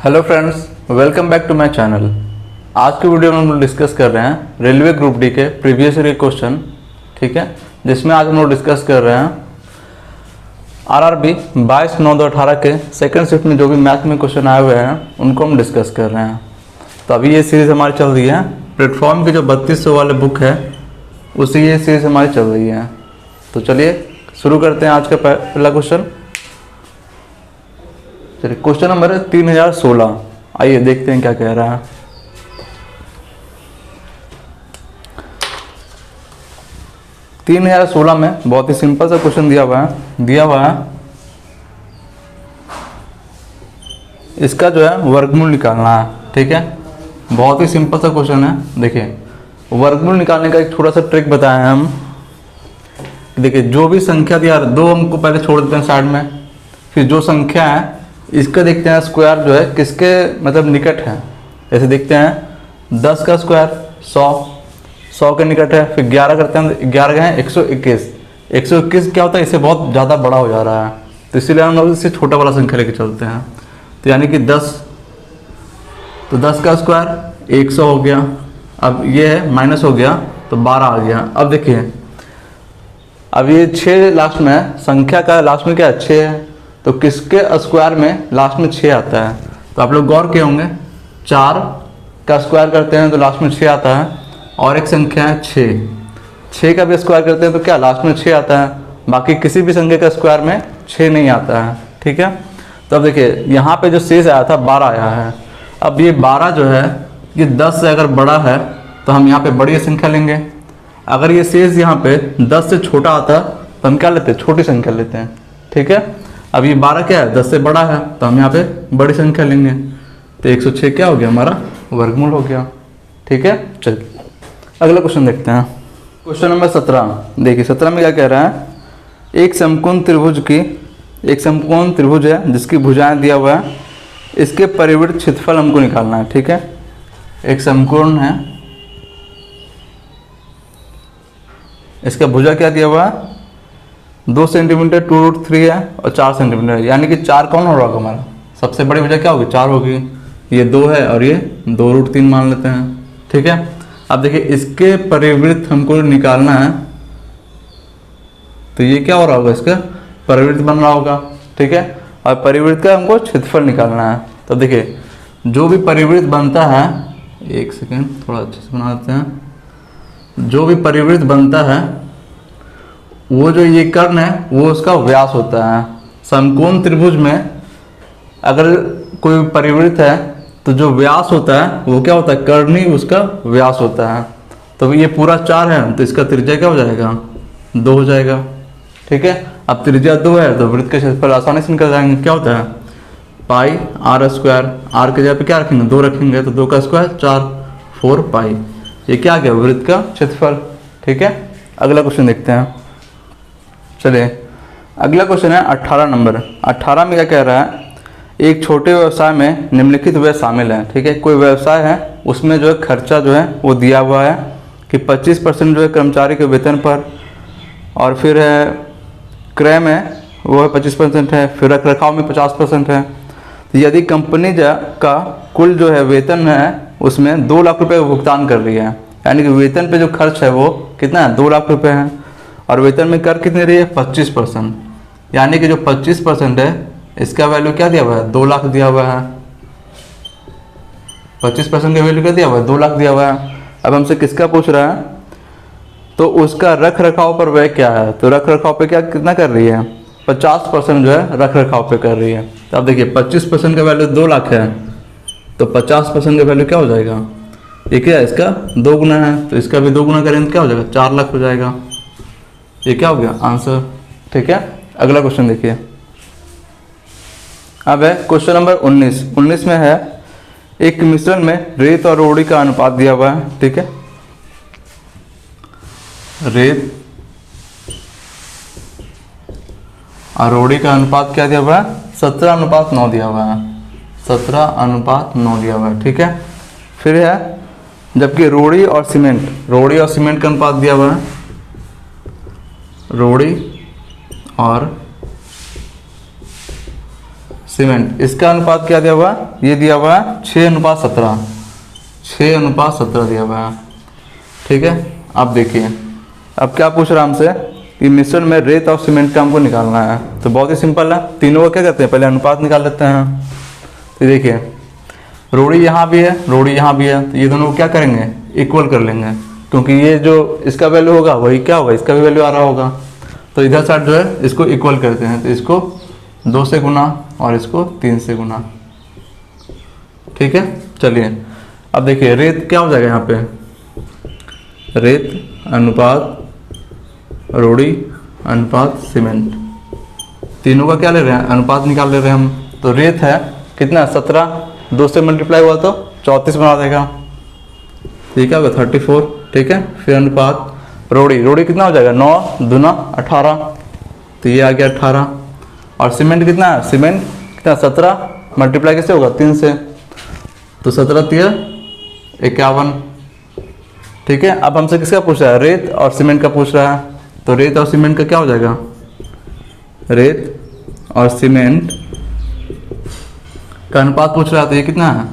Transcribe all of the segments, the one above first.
Hello friends, welcome back to my channel. आज के video में हम लोग डिस्कस कर रहे हैं रेलवे ग्रुप डी के प्रीवियस ईयर क्वेश्चन, ठीक है, जिसमें आज हम लोग डिस्कस कर रहे हैं आरआरबी 22/9/2018 के सेकंड शिफ्ट में जो भी मैथ में क्वेश्चन आए हुए हैं उनको हम डिस्कस कर रहे हैं। तो अभी ये सीरीज़ हमारी चल रही है, प्लेटफॉर्म की जो 3200 वाले बुक है उसी ये सीरीज़ हमारी चल रही है। तो चलिए शुरू करते हैं आज का पहला क्वेश्चन। चलिए क्वेश्चन नंबर है 3016। आइए देखते हैं क्या कह रहा है। तीन 3016 में बहुत ही सिंपल सा क्वेश्चन दिया हुआ है इसका जो है वर्गमूल निकालना है, ठीक है। बहुत ही सिंपल सा क्वेश्चन है। देखिए वर्गमूल निकालने का एक थोड़ा सा ट्रिक बताए हैं हम। देखिए जो भी संख्या दिया, दो हमको पहले छोड़ देते हैं साइड में, फिर जो संख्या है इसका देखते हैं स्क्वायर जो है किसके मतलब निकट है। जैसे देखते हैं 10 का स्क्वायर 100 के निकट है। फिर 11 करते हैं, 11 का है 121 क्या होता है, इससे बहुत ज़्यादा बड़ा हो जा रहा है, तो इसीलिए हम लोग इससे छोटा वाला संख्या लेके चलते हैं। तो यानी कि 10, तो 10 का स्क्वायर 100 हो गया। अब ये है माइनस हो गया तो 12 आ गया। अब देखिए अब ये 6 लास्ट में है, संख्या का लास्ट में क्या है 6 है, तो किसके स्क्वायर में लास्ट में 6 आता है। तो आप लोग गौर किए होंगे 4 का स्क्वायर करते हैं तो लास्ट में 6 आता है, और एक संख्या है 6 का भी स्क्वायर करते हैं तो क्या लास्ट में 6 आता है। बाकी किसी भी संख्या का स्क्वायर में 6 नहीं आता है, ठीक है। तो अब देखिए यहाँ पे जो शेष आया था 12 आया है। अब ये 12 जो है ये 10 से अगर बड़ा है तो हम यहाँ पे बड़ी संख्या लेंगे। अगर ये शेष यहाँ पे 10 से छोटा आता तो हम क्या लेते हैं, छोटी संख्या लेते हैं, ठीक है। अब ये 12 क्या है 10 से बड़ा है तो हम यहाँ पे बड़ी संख्या लेंगे। तो 106 क्या हो गया हमारा वर्गमूल हो गया, ठीक है। चलिए अगला क्वेश्चन देखते हैं। Question number 17। देखिए 17 में क्या कह रहा है, एक समकोण त्रिभुज है जिसकी भुजाएं दिया हुआ है, इसके परिवृत्त क्षेत्रफल हमको निकालना है, ठीक है। एक समकोण है, इसका भुजा क्या दिया हुआ है 2 सेंटीमीटर 2√3 है और 4 सेंटीमीटर, यानी कि 4 कौन हो रहा होगा हमारा, सबसे बड़ी भुजा क्या होगी 4 होगी। ये 2 है और ये 2√3 मान लेते हैं, ठीक है। अब देखिए इसके परिवृत्त हमको निकालना है, तो ये क्या हो रहा होगा, इसका परिवृत्त बन रहा होगा, ठीक है। और परिवृत्त का हमको क्षेत्रफल निकालना है। तो देखिए जो भी परिवृत्त बनता है, एक सेकेंड थोड़ा अच्छे से बना देते हैं, जो भी परिवृत्त बनता है वो जो ये कर्ण है वो उसका व्यास होता है। समकोण त्रिभुज में अगर कोई परिवृत्त है तो जो व्यास होता है वो क्या होता है, कर्ण ही उसका व्यास होता है। तो ये पूरा 4 है तो इसका त्रिज्या क्या हो जाएगा 2 हो जाएगा, ठीक है। अब त्रिज्या 2 है तो वृत्त के क्षेत्रफल आसानी से निकल जाएंगे। क्या होता है पाई आर स्क्वायर, आर के जगह पे क्या रखेंगे 2 रखेंगे तो 2 का स्क्वायर 4 4 पाई, ये क्या आ गया वृत्त का क्षेत्रफल, ठीक है। अगला क्वेश्चन देखते हैं। चलिए अगला क्वेश्चन है 18 नंबर। 18 में क्या कह रहा है, एक छोटे व्यवसाय में निम्नलिखित व्यय शामिल है, ठीक है। कोई व्यवसाय है उसमें जो है खर्चा जो है वो दिया हुआ है कि 25% जो है कर्मचारी के वेतन पर, और फिर है क्रय में वो है 25% है, फिर रख रखाव में 50% है। तो यदि कंपनी का कुल जो है वेतन है उसमें 2 लाख रुपये का भुगतान कर रही है, यानी कि वेतन पे जो खर्च है वो कितना है 2 लाख रुपये है, और वेतन में कर कितनी रही है 25%, यानी कि जो 25% है इसका वैल्यू क्या दिया हुआ है 2 लाख दिया हुआ है। 25% का वैल्यू क्या दिया हुआ है 2 लाख दिया हुआ है। अब हमसे किसका पूछ रहा है, तो उसका रख रखाव पर व्यय क्या है, तो रख रखाव पे क्या कितना कर रही है 50% जो है रख रखाव पे कर रही है। तो अब देखिए 25% का वैल्यू 2 लाख है तो 50% का वैल्यू क्या हो जाएगा, ये क्या है इसका 2 गुना है, तो इसका भी 2 गुना करेंगे तो क्या हो जाएगा 4 लाख हो जाएगा। ये क्या हो गया आंसर, ठीक है। अगला क्वेश्चन देखिए। अब है क्वेश्चन नंबर 19। 19 में है एक मिश्रण में रेत और रोड़ी का अनुपात दिया हुआ है, ठीक है। रेत और रोड़ी का अनुपात क्या दिया हुआ है 17:9 दिया हुआ है, 17:9 दिया हुआ है, ठीक है। फिर है जबकि रोड़ी और सीमेंट का अनुपात दिया हुआ है, रोड़ी और सीमेंट। इसका अनुपात क्या दिया हुआ है? ये दिया हुआ है 6:17, 6:17 दिया हुआ है। ठीक है, अब देखिए अब क्या पूछ रहा है हमसे कि मिश्रण में रेत और सीमेंट का हमको निकालना है। तो बहुत ही सिंपल है, तीनों को क्या करते हैं, पहले अनुपात निकाल लेते हैं। तो देखिए रोड़ी यहाँ भी है, रोड़ी यहाँ भी है, तो ये दोनों को क्या करेंगे, इक्वल कर लेंगे, क्योंकि ये जो इसका वैल्यू होगा वही क्या होगा, इसका भी वैल्यू आ रहा होगा। तो इधर साइड जो है इसको इक्वल करते हैं, तो इसको 2 से गुना और इसको 3 से गुना। ठीक है, चलिए अब देखिए रेत क्या हो जाएगा यहाँ पे, रेत अनुपात रोड़ी अनुपात सीमेंट, तीनों का क्या ले रहे हैं, अनुपात निकाल ले रहे हैं हम। तो रेत है कितना, 17, 2 से मल्टीप्लाई हुआ तो 34 बना देगा, ठीक है, 34। ठीक है, फिर अनुपात रोड़ी, रोड़ी कितना हो जाएगा, 9 दूना 18, तो ये आ गया 18। और सीमेंट कितना है, सीमेंट कितना, 17 मल्टीप्लाई कैसे होगा, 3 से, तो 17 3 51। ठीक है, अब हमसे किसका पूछ रहा है, रेत और सीमेंट का पूछ रहा है। तो रेत और सीमेंट का क्या हो जाएगा, रेत और सीमेंट का अनुपात पूछ रहा है, तो ये कितना है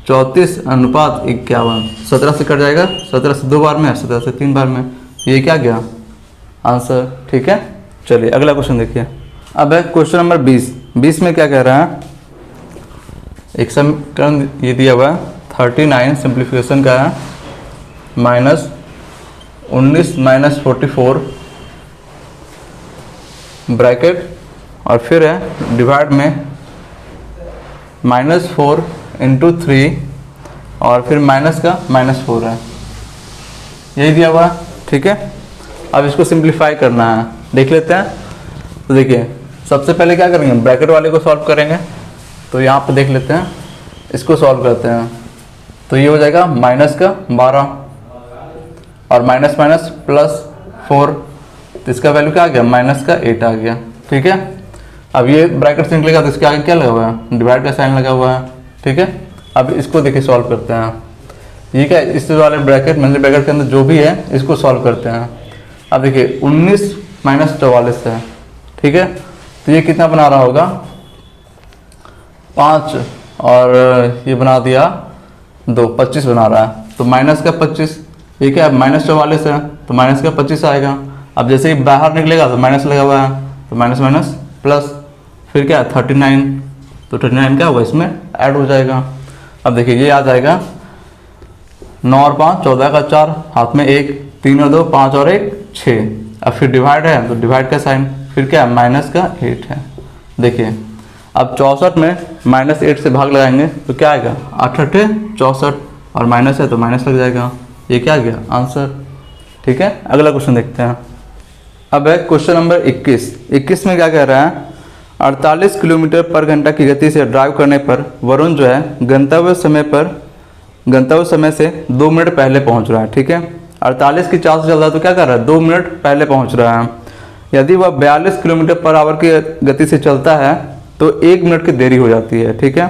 34:51। 17 से कट जाएगा, 17 से 2 बार में, 17 से 3 बार में, ये क्या गया आंसर। ठीक है, चलिए अगला क्वेश्चन देखिए। अब है क्वेश्चन नंबर 20। 20 में क्या कह रहा है, एक समीकरण ये दिया हुआ है 39 सिंप्लीफिकेशन का है, -19 -44 ब्रैकेट और फिर है डिवाइड में -4 × 3 और फिर माइनस का -4 है, यही दिया हुआ है। ठीक है, अब इसको सिंप्लीफाई करना है, देख लेते हैं। तो देखिए सबसे पहले क्या करेंगे, ब्रैकेट वाले को सॉल्व करेंगे। तो यहाँ पे देख लेते हैं, इसको सॉल्व करते हैं। तो ये हो जाएगा -12 और माइनस +4, तो इसका वैल्यू क्या आ गया, -8 आ गया। ठीक है, अब ये ब्रैकेट से निकलेगा तो इसके आगे क्या लगा हुआ है, डिवाइड का साइन लगा हुआ है। ठीक है, अब इसको देखिए सॉल्व करते हैं। ये क्या है, इस वाले ब्रैकेट मतलब ब्रैकेट के अंदर जो भी है इसको सॉल्व करते हैं। अब देखिए 19 - 44 है। ठीक है, तो ये कितना बना रहा होगा, 5 और ये बना दिया 2, 25 बना रहा है। तो माइनस का 25, ये क्या है -44 है, तो माइनस का 25 आएगा। अब जैसे ही बाहर निकलेगा तो माइनस लगा हुआ है, तो माइनस माइनस प्लस, फिर क्या है 39, तो 39 क्या होगा, इसमें ऐड हो जाएगा। अब देखिए ये आ जाएगा 9 और 5 14 का 4, हाथ में 1, 3 और 2 5 और 1 6। अब फिर डिवाइड है तो डिवाइड का साइन, फिर क्या है -8 है। देखिए अब 64 में -8 से भाग लगाएंगे तो क्या आएगा, 8 8 64 और माइनस है तो माइनस लग जाएगा। ये क्या आ गया आंसर। ठीक है, अगला क्वेश्चन देखते हैं। अब है क्वेश्चन नंबर 21। 21 में क्या कह रहा है, 48 किलोमीटर पर घंटा की गति से ड्राइव करने पर वरुण जो है गंतव्य समय से 2 मिनट पहले पहुंच रहा है। ठीक है, 48 की 4 से चल रहा है तो क्या कर रहा है, 2 मिनट पहले पहुंच रहा है। यदि वह 42 किलोमीटर पर आवर की गति से चलता है तो 1 मिनट की देरी हो जाती है। ठीक है,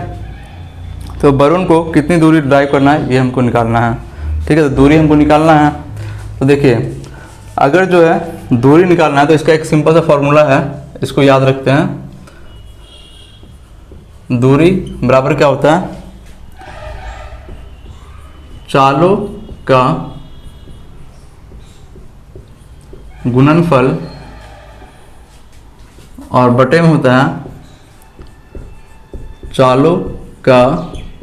तो वरुण को कितनी दूरी ड्राइव करना है ये हमको निकालना है। ठीक है, तो दूरी हमको निकालना है। तो देखिए अगर जो है दूरी निकालना है तो इसका एक सिंपल सा फॉर्मूला है, इसको याद रखते हैं। दूरी बराबर क्या होता है, चालों का गुणनफल और बटे में होता है चालों का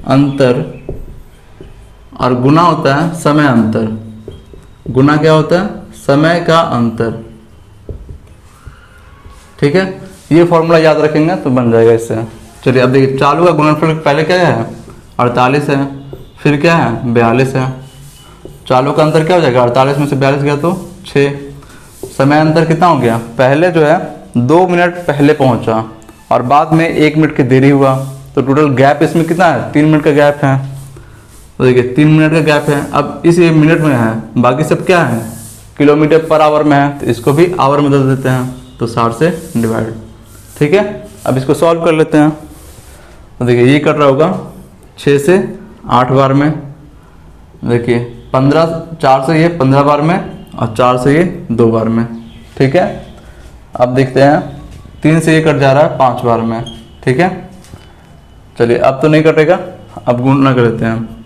अंतर और गुना होता है समय अंतर। गुना क्या होता है, समय का अंतर। ठीक है, ये फॉर्मूला याद रखेंगे तो बन जाएगा इससे। चलिए अब देखिए चालू का गुणनफल पहले क्या है 48 है, फिर क्या है 42 है। चालू का अंतर क्या हो जाएगा, 48 में से 42 गया तो 6। समय अंतर कितना हो गया, पहले जो है 2 मिनट पहले पहुंचा और बाद में 1 मिनट की देरी हुआ, तो टोटल गैप इसमें कितना है, 3 मिनट का गैप है। तो देखिए 3 मिनट का गैप है। अब इस ये मिनट में है, बाकी सब क्या है किलोमीटर पर आवर में है, तो इसको भी आवर में बदल देते हैं, तो 60 से डिवाइड। ठीक है, अब इसको सॉल्व कर लेते हैं। तो देखिए ये कट रहा होगा 6 से 8 बार में, देखिए 15 4 से ये 15 बार में और 4 से ये 2 बार में। ठीक है, अब देखते हैं 3 से ये कट जा रहा है 5 बार में। ठीक है, चलिए अब तो नहीं कटेगा, अब गुणा कर देते हैं।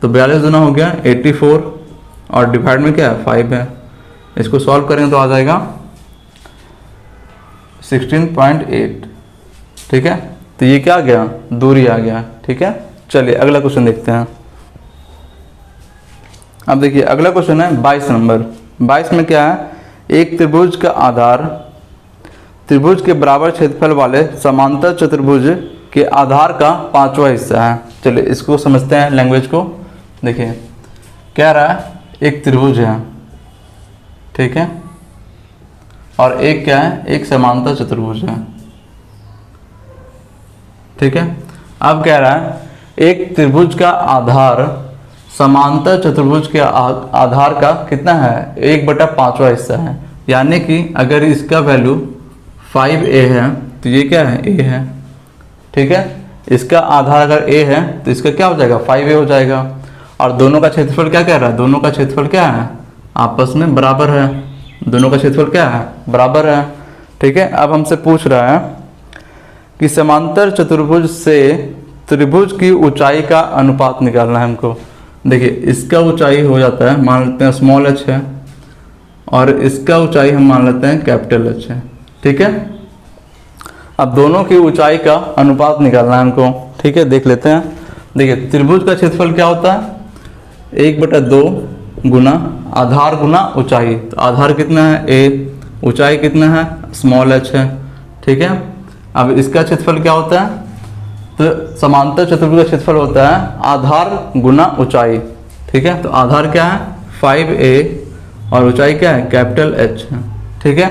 तो 42 गुना हो गया 84 और डिवाइड में क्या है 5 है। इसको सॉल्व करेंगे तो आ जाएगा 16.8। ठीक है, तो ये क्या आ गया, दूरी आ गया। ठीक है, चलिए अगला क्वेश्चन देखते हैं। अब देखिए अगला क्वेश्चन है 22 नंबर। 22 में क्या है, एक त्रिभुज का आधार त्रिभुज के बराबर क्षेत्रफल वाले समांतर चतुर्भुज के आधार का 5वां हिस्सा है। चलिए इसको समझते हैं लैंग्वेज को। देखिए कह रहा है एक त्रिभुज है, ठीक है, और एक क्या है, एक समांतर चतुर्भुज है। ठीक है, अब कह रहा है एक त्रिभुज का आधार समांतर चतुर्भुज के आधार का कितना है, 1/5वां हिस्सा है। यानी कि अगर इसका वैल्यू 5a है तो ये क्या है, a है। ठीक है, इसका आधार अगर a है तो इसका क्या हो जाएगा, 5a हो जाएगा। और दोनों का क्षेत्रफल क्या कह रहा है, दोनों का क्षेत्रफल क्या है, आपस में बराबर है। दोनों का क्षेत्रफल क्या है, बराबर है। ठीक है, अब हमसे पूछ रहा है कि समांतर चतुर्भुज से त्रिभुज की ऊंचाई का अनुपात निकालना है हमको। देखिए इसका ऊंचाई हो जाता है, मान लेते हैं स्मॉल h है, और इसका ऊंचाई हम मान लेते हैं कैपिटल H है। ठीक है, अब दोनों की ऊंचाई का अनुपात निकालना है हमको। ठीक है, देख लेते हैं। देखिए त्रिभुज का क्षेत्रफल क्या होता है, 1/2 गुना आधार गुना ऊंचाई। तो आधार कितना है, a, ऊंचाई कितना है, स्मॉल h है। ठीक है, अब इसका क्षेत्रफल क्या होता है, तो समांतर चतुर्भुज का क्षेत्रफल होता है आधार गुना ऊंचाई। ठीक है, तो आधार क्या है 5a और ऊंचाई क्या है, कैपिटल H है। ठीक है,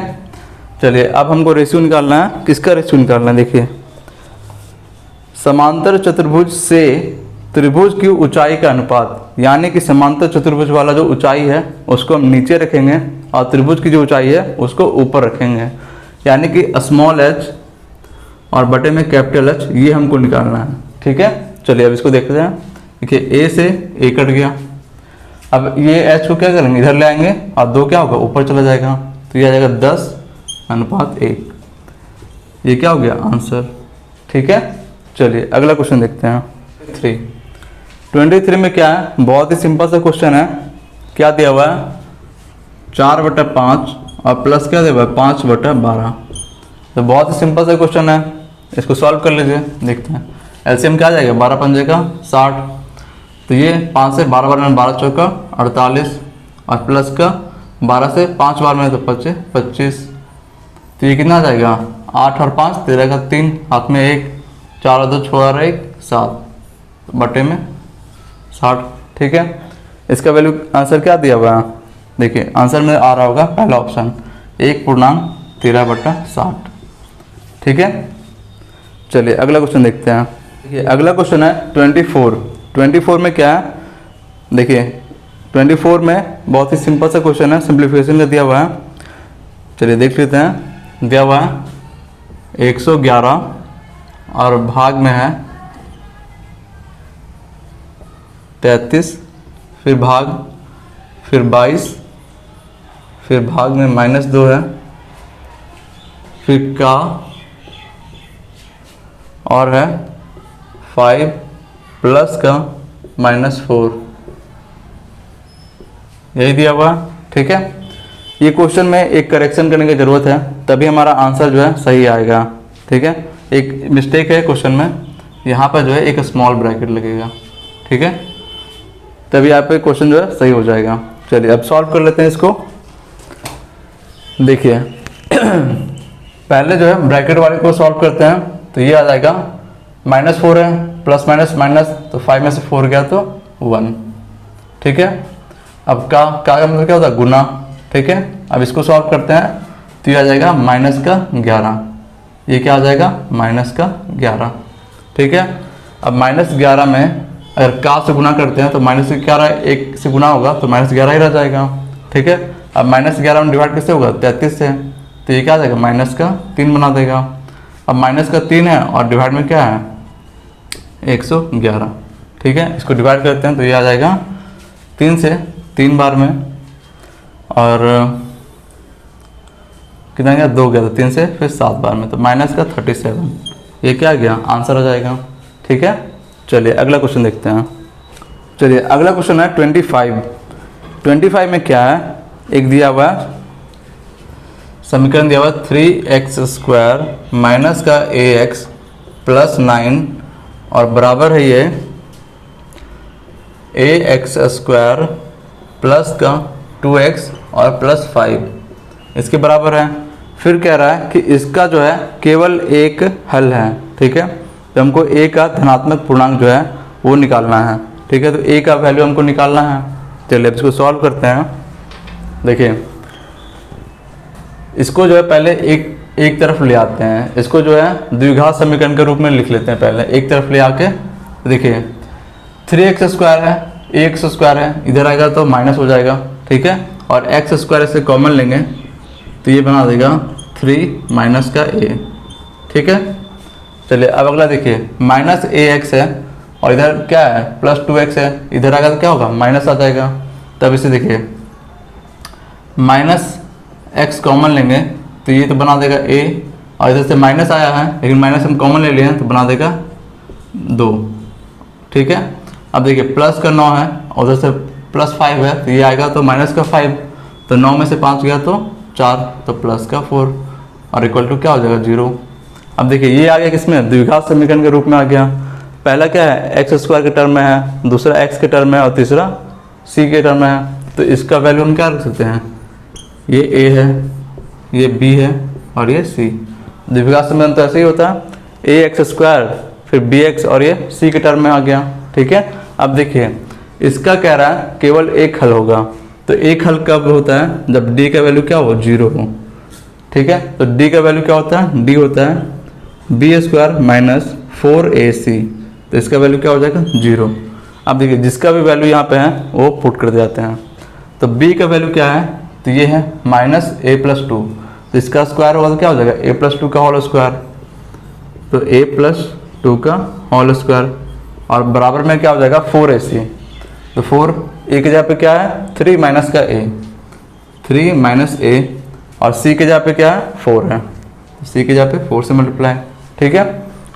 चलिए अब हमको रेशियो निकालना है। किसका रेशियो निकालना है, देखिए समांतर चतुर्भुज से त्रिभुज की ऊंचाई का अनुपात। यानी कि समांतर चतुर्भुज वाला जो ऊंचाई है उसको हम नीचे रखेंगे और त्रिभुज की जो ऊंचाई है उसको ऊपर रखेंगे। यानी कि स्मॉल h और बटे में कैपिटल H, ये हमको निकालना है। ठीक है, चलिए अब इसको देखते हैं। देखिए a से a कट गया, अब ये h को क्या करेंगे, इधर ले आएंगे और 2 क्या होगा, ऊपर चला जाएगा। तो ये आ जाएगा 10:1। ये क्या हो गया, आंसर। ठीक है, चलिए अगला क्वेश्चन देखते हैं। 23 में क्या है, बहुत ही सिंपल सा क्वेश्चन है। क्या दिया हुआ है, 4/5 और प्लस क्या दिया हुआ है, 5/12। तो बहुत ही सिंपल सा क्वेश्चन है, इसको सॉल्व कर लीजिए। देखते हैं एलसीएम क्या आ जाएगा, 12 पंजे का 60। तो ये 5 से 12 बार में 12 चौका 48 और प्लस का 12 से 5 बार में तो 25। तो ये कितना आ जाएगा, 8 और 5 13 का 3, हाथ में 1, 4 और 2 6 और 1 7 बटे में 60। ठीक है, इसका वैल्यू आंसर क्या दिया हुआ है, देखिए आंसर में आ रहा होगा पहला ऑप्शन 1.13/60। ठीक है, चलिए अगला क्वेश्चन देखते हैं। देखिए अगला क्वेश्चन है 24 में क्या है, देखिए 24 में बहुत ही सिंपल सा क्वेश्चन है, सिंप्लीफिकेशन का दिया हुआ है। चलिए देख लेते हैं। दिया हुआ है 111 और भाग में है 33, फिर भाग, फिर 22, फिर भाग में -2 है, फिर का और है 5 प्लस का -4, यही दिया हुआ। ठीक है, ये क्वेश्चन में एक करेक्शन करने की ज़रूरत है, तभी हमारा आंसर जो है सही आएगा। ठीक है, एक मिस्टेक है क्वेश्चन में, यहाँ पर जो है एक स्मॉल ब्रैकेट लगेगा। ठीक है, तभी यहाँ पे क्वेश्चन जो है सही हो जाएगा। चलिए अब सॉल्व कर लेते हैं इसको। देखिए पहले जो है ब्रैकेट वाले को सॉल्व करते हैं, तो ये आ जाएगा -4 है, प्लस माइनस माइनस, तो 5 में से 4 गया तो 1। ठीक है, अब का मतलब क्या होता है, गुना। ठीक है, अब इसको सॉल्व करते हैं तो ये आ जाएगा -11। ये क्या आ जाएगा, -11। ठीक है, अब -11 में अगर का से गुना करते हैं तो -11 1 से गुना होगा तो -11 ही रह जाएगा। ठीक है, अब -11 में डिवाइड किससे होगा, 33 से, तो ये क्या आ जाएगा, -3 बना देगा। अब -3 है और डिवाइड में क्या है, 111। ठीक है, इसको डिवाइड करते हैं तो ये आ जाएगा 3 से 3 बार में, और कितना गया, 2 गया, तो 3 से फिर 7 बार में, तो -37। ये क्या गया, आंसर हो जाएगा। ठीक है। चलिए अगला क्वेश्चन देखते हैं। चलिए अगला क्वेश्चन है 25 में क्या है, एक दिया हुआ है समीकरण दिया हुआ 3x² माइनस का ax प्लस 9 और बराबर है ये ax² प्लस का 2x और प्लस 5 इसके बराबर है। फिर कह रहा है कि इसका जो है केवल एक हल है, ठीक है। तो हमको a का धनात्मक पूर्णांक जो है वो निकालना है, ठीक है। तो a का वैल्यू हमको निकालना है। चलिए अब इसको सॉल्व करते हैं। देखिए इसको जो है पहले एक तरफ ले आते हैं, इसको जो है द्विघात समीकरण के रूप में लिख लेते हैं। पहले एक तरफ ले आके देखिए 3x² है, ax² है, इधर आएगा तो माइनस हो जाएगा, ठीक है। और x² से कॉमन लेंगे तो ये बना देगा 3 माइनस का a, ठीक है। चलिए अब अगला देखिए माइनस ax है और इधर क्या है प्लस 2x है, इधर आएगा तो क्या होगा माइनस आ जाएगा। तब इसे देखिए माइनस x कॉमन लेंगे तो ये तो बना देगा a और इधर से माइनस आया है लेकिन माइनस हम कॉमन ले लिए हैं तो बना देगा 2, ठीक है। अब देखिए प्लस का 9 है और उधर से प्लस 5 है तो ये आएगा तो माइनस का 5, तो 9 में से 5 गया तो 4, तो प्लस का 4 और इक्वल टू क्या हो जाएगा 0। अब देखिए ये आ गया किसमें, द्विघात समीकरण के रूप में आ गया। पहला क्या है x² के टर्म में है, दूसरा x के टर्म में है और तीसरा c के टर्म में है। तो इसका वैल्यू हम क्या रख सकते हैं, ये a है, ये b है और ये c। द्विघात समीकरण तो ऐसे ही होता है ax² फिर bx और ये c के टर्म में आ गया, ठीक है। अब देखिए इसका कह रहा है केवल एक हल होगा, तो एक हल कब होता है जब d का वैल्यू क्या हो 0 हो, ठीक है। तो d का वैल्यू क्या होता है, d होता है b² माइनस 4ac, तो इसका वैल्यू क्या हो जाएगा 0। अब देखिए जिसका भी वैल्यू यहाँ पे है वो पुट कर जाते हैं। तो b का वैल्यू क्या है, तो ये है माइनस a+2, तो इसका स्क्वायर होगा तो क्या हो जाएगा a+2 का होल स्क्वायर, तो a+2 का होल स्क्वायर और बराबर में क्या हो जाएगा 4ac। तो 4 a के जगह पे क्या है 3 माइनस का a, 3 माइनस a और c के जगह पे क्या है 4 है, c के जगह पे 4 से मल्टीप्लाई, ठीक है।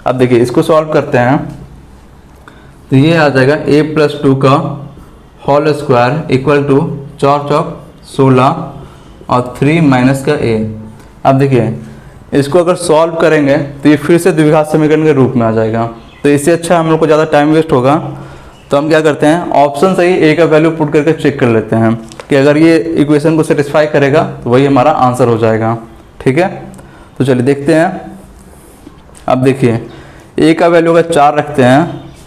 अब देखिए इसको सॉल्व करते हैं तो ये आ जाएगा a+2 का होल स्क्वायर इक्वल टू 4 चौक 16 और 3 माइनस का a। अब देखिए इसको अगर सॉल्व करेंगे तो ये फिर से द्विघात समीकरण के रूप में आ जाएगा। तो इससे अच्छा हम लोग को ज़्यादा टाइम वेस्ट होगा, तो हम क्या करते हैं ऑप्शन से ही a का वैल्यू पुट करके चेक कर लेते हैं कि अगर ये इक्वेशन को सेटिस्फाई करेगा तो वही हमारा आंसर हो जाएगा, ठीक है। तो चलिए देखते हैं। अब देखिए a का वैल्यू अगर 4 रखते हैं,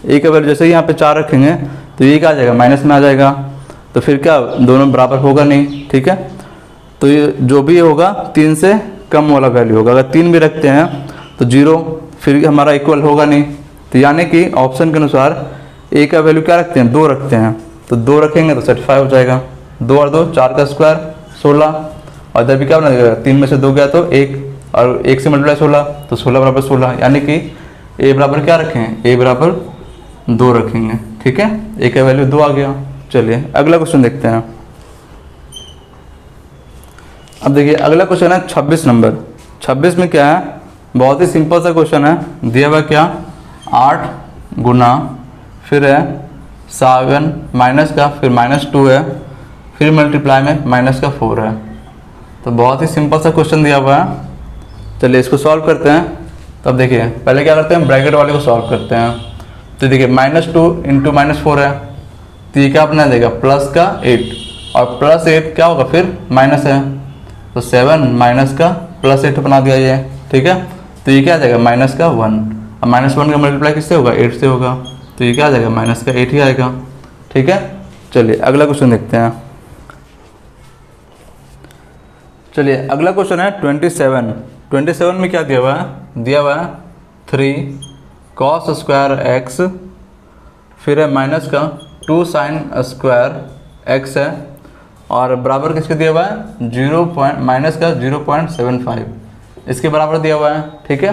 a का वैल्यू जैसे ही यहाँ पे 4 रखेंगे तो ये क्या आ जाएगा माइनस में आ जाएगा, तो फिर क्या दोनों बराबर होगा नहीं, ठीक है। तो ये जो भी होगा 3 से कम वाला वैल्यू होगा। अगर 3 भी रखते हैं तो 0, फिर हमारा इक्वल होगा नहीं। तो यानी कि ऑप्शन के अनुसार a का वैल्यू क्या रखते हैं 2 रखते हैं, तो 2 रखेंगे तो सेटिस्फाई हो जाएगा। 2 और 2 4 का स्क्वायर 16 और इधर भी क्या बना देगा 3 में से 2 गया तो 1 और 1 से मल्टीप्लाई 16, तो 16 बराबर 16, यानी कि a बराबर क्या रखें a बराबर 2 रखेंगे, ठीक है। a का वैल्यू 2 आ गया। चलिए अगला क्वेश्चन देखते हैं। अब देखिए अगला क्वेश्चन है 26 नंबर। 26 में क्या है, बहुत ही सिंपल सा क्वेश्चन है। दिया हुआ क्या 8 गुना फिर है 7 माइनस का फिर -2 है फिर मल्टीप्लाई में माइनस का 4 है। तो बहुत ही सिंपल सा क्वेश्चन दिया हुआ है। चलिए इसको सॉल्व करते हैं। तो अब देखिए पहले क्या करते हैं ब्रैकेट वाले को सॉल्व करते हैं। तो देखिए -2 इंटू -4 है तो ये क्या बना देगा प्लस का 8 और प्लस 8 क्या होगा फिर माइनस है, तो 7 माइनस का प्लस 8 बना दिया ये, ठीक है। तो ये क्या आ जाएगा माइनस का 1 और -1 का मल्टीप्लाई किससे होगा 8 से होगा, तो ये क्या आ जाएगा माइनस का 8 ही आएगा, ठीक है। चलिए अगला क्वेश्चन देखते हैं। चलिए अगला क्वेश्चन है 27 में क्या दिया हुआ है, दिया हुआ है 3 cos² x फिर है माइनस का 2 sin² x है और बराबर किसके दिया हुआ है माइनस का 0.75 इसके बराबर दिया हुआ है, ठीक है।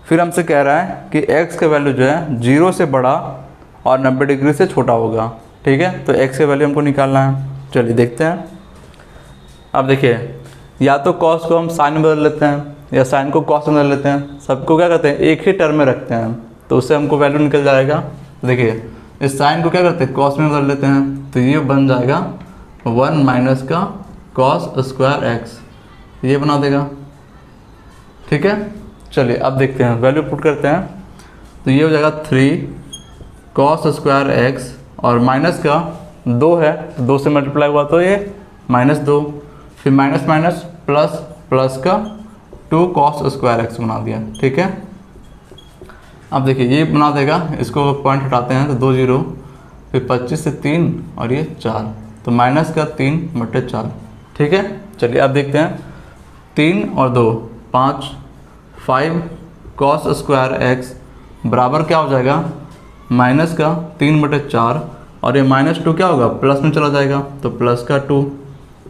फिर हमसे कह रहा है कि x का वैल्यू जो है 0 से बड़ा और 90 डिग्री से छोटा होगा, ठीक है। तो x का वैल्यू हमको निकालना है। चलिए देखते हैं। अब देखिए या तो cos को हम sin में बदल लेते हैं या sin को cos में बदल लेते हैं, सबको क्या करते हैं एक ही टर्म में रखते हैं। तो उससे हमको वैल्यू निकल जाएगा। देखिए इस साइन को क्या करते हैं, कॉस में बदल लेते हैं, तो ये बन जाएगा 1 माइनस का कॉस स्क्वायर एक्स, ये बना देगा। ठीक है, चलिए अब देखते हैं, वैल्यू पुट करते हैं, तो ये हो जाएगा 3 कॉस स्क्वायर एक्स, और माइनस का 2 है तो 2 से मल्टीप्लाई हुआ तो ये -2, फिर माइनस माइनस प्लस, प्लस का 2 कॉस स्क्वायर एक्स बना दिया। ठीक है, अब देखिए ये बना देगा, इसको पॉइंट हटाते हैं तो 2 0, फिर 25 से 3 और ये 4, तो माइनस का 3/4। ठीक है, चलिए अब देखते हैं, 3 और 2 5 कॉस स्क्वायर एक्स बराबर क्या हो जाएगा, माइनस का 3/4, और ये -2 क्या होगा, प्लस में चला जाएगा तो प्लस का 2।